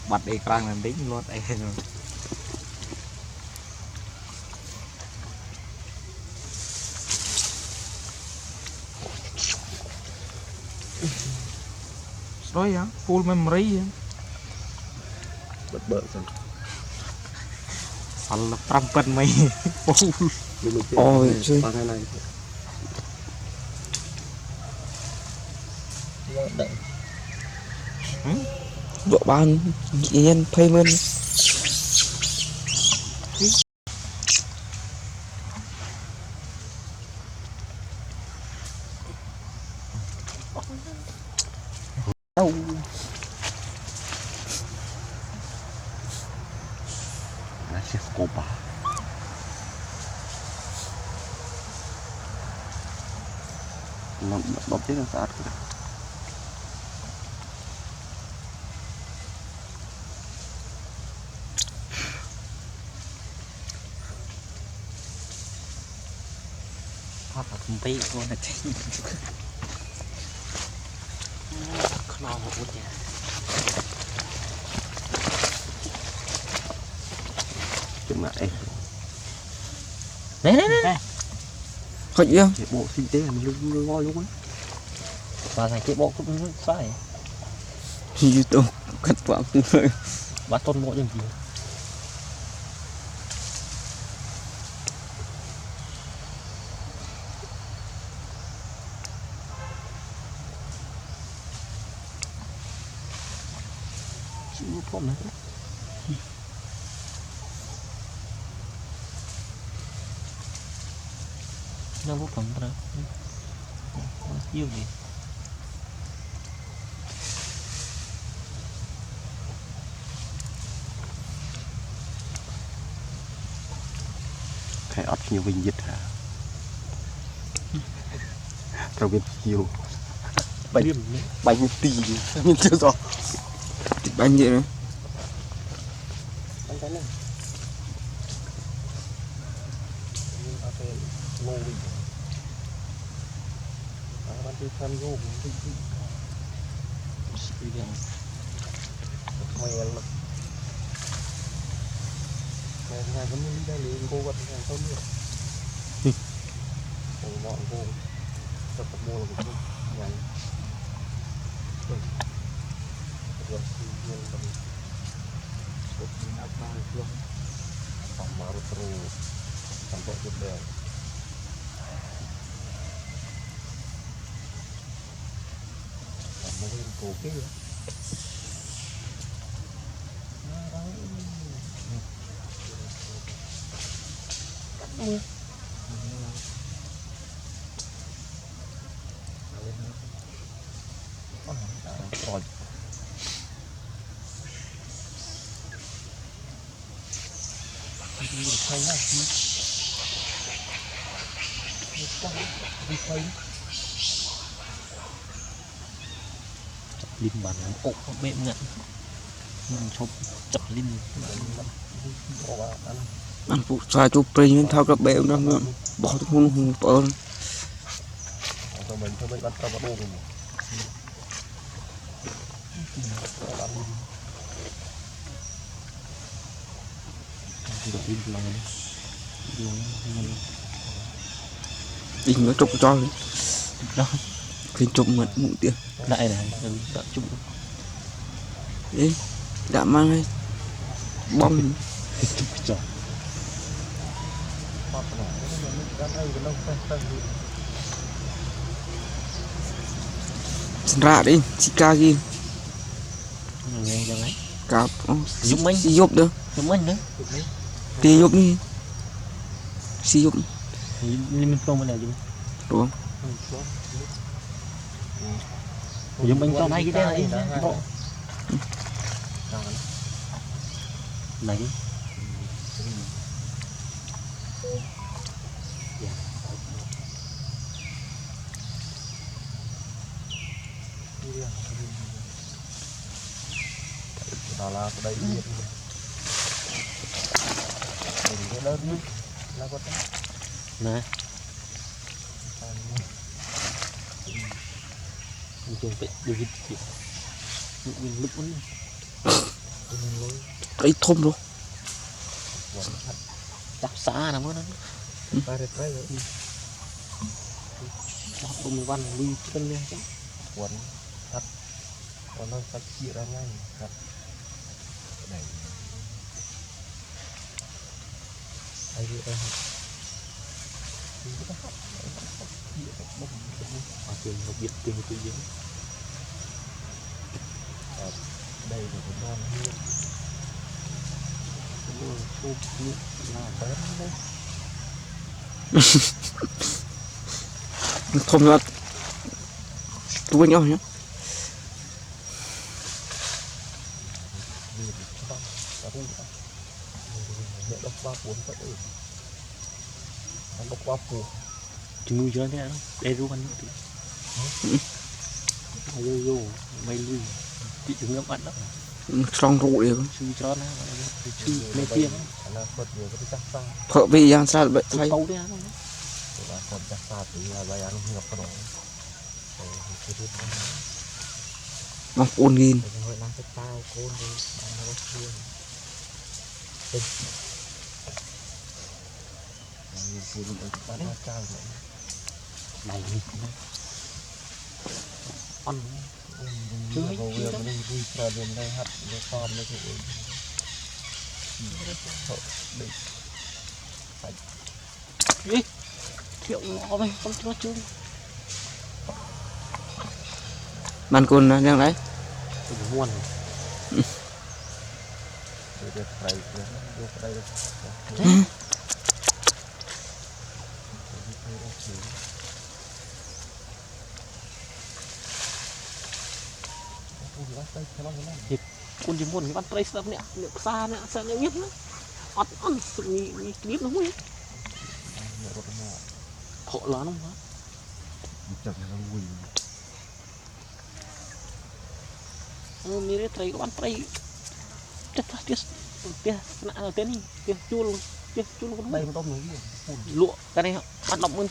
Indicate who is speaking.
Speaker 1: bật đi căng làm đính luôn đây rồi rồi á full memory
Speaker 2: bật bợ xong
Speaker 1: phần là trăm cân mày
Speaker 2: ôi chứ
Speaker 3: độ ban nhân payment
Speaker 1: đâu là chiếc cô bà
Speaker 2: nó bóp chết nó sát
Speaker 1: phát là không tí con là chết không lo một nhà
Speaker 2: chừng lại
Speaker 1: đấy đấy đấy
Speaker 3: khỏi chưa
Speaker 2: cái bộ sinh tế mình luôn ngon luôn á
Speaker 1: và thành cái bộ cũng phải
Speaker 3: YouTube cắt quảng người
Speaker 1: bắt tôn bộ những gì chịu không đấy nó vô phẩm ra yêu gì
Speaker 2: cái ớt nhiều vinh dịch hả rồi biết nhiều bánh tì mình chưa rõ
Speaker 3: bánh gì đấy
Speaker 1: anh thấy này ngô bình bạn đi thăm ngô bình đi mày là mày ngày có đi đây liền cô vật ngày không được còn bọn cô tập mua là cũng ngày rồi thì nhiên tầm một năm ba mươi phòng mà rồi tầm bộ được đều một cái cổ kia rồi thay nhá lim bàn ốc bệm nhận mình chụp chặt lim
Speaker 3: ăn phụ xoài chụp pin thao các bèo đang bỏ thun hùng bờ
Speaker 2: mình bắt tao bắt đồ rồi
Speaker 3: đỉnh nó trục cho
Speaker 1: đó
Speaker 3: khi trục mật mũi tiền
Speaker 1: đại này đợi chụp
Speaker 3: đấy đã mang hay bom
Speaker 1: trời
Speaker 3: ra đi Chicago
Speaker 1: nghe chẳng ấy
Speaker 3: cặp
Speaker 1: giúp mình
Speaker 3: si giúp được
Speaker 1: giúp mình nữa
Speaker 3: thì giúp đi si giúp
Speaker 1: mình không phải là giúp
Speaker 3: đúng
Speaker 1: giúp mình cho này cái này này
Speaker 2: đó là đây cái đơn đi là có
Speaker 1: nè mình dùng bị điều gì mình lúc uống
Speaker 3: Cái thôm luôn.
Speaker 1: Chặt xa nè mới nó
Speaker 2: Tay đẹp đấy.
Speaker 1: chặt bùm văn đi chân lên chứ
Speaker 2: Quấn thật. Quấn nó thật chia ra ngay. Thật. Này. Đây đây.
Speaker 1: tiền một biệt tiền tự nhiên
Speaker 2: Đây là cái con hiên.
Speaker 1: Ôi, là bén đấy.
Speaker 3: Thôm nữa. Tôi với nhau nhá.
Speaker 2: Mẹ đọc qua cuốn vậy. Anh đọc qua phù.
Speaker 1: Chừng nuôi chơi thế nào đây luôn anh vô mày lui chị đừng ngâm ăn đó
Speaker 3: Xong rụi rồi.
Speaker 1: sư cho nó sư mê tiên
Speaker 2: Anh là phật nhiều cái chắc xa.
Speaker 3: Phở vì giang xa vậy thay.
Speaker 1: câu đấy nó
Speaker 2: Là phật chắc xa thì là bây giờ nó ngập cái đó.
Speaker 3: Nó ôn nghìn.
Speaker 2: Hơi năng cái tao côn đi. Nó có xuôi. Nhiều phụ nữ bán hoa cao vậy.
Speaker 1: này ăn
Speaker 2: Chứ có việc mình đi chờ đến đây hạt nó con nó thì
Speaker 1: gì thiệu ngọ mày không cho chưa
Speaker 3: Bạn côn đang đấy.
Speaker 1: đừng muôn
Speaker 2: để được phải vô đây được.
Speaker 1: con chỉ muốn cái bắt tray sập nè liệu xa nè sợ nó biết nữa ọt ăn sự nghĩ biết nó mới họ lớn không hả
Speaker 2: Chẳng nó quỳ.
Speaker 1: mình tray có bắt tray chết tiếc nãy là tên đi tiếc chua luôn
Speaker 2: Đây nó tôm nó gì?
Speaker 1: lụa cái này bắt động hơn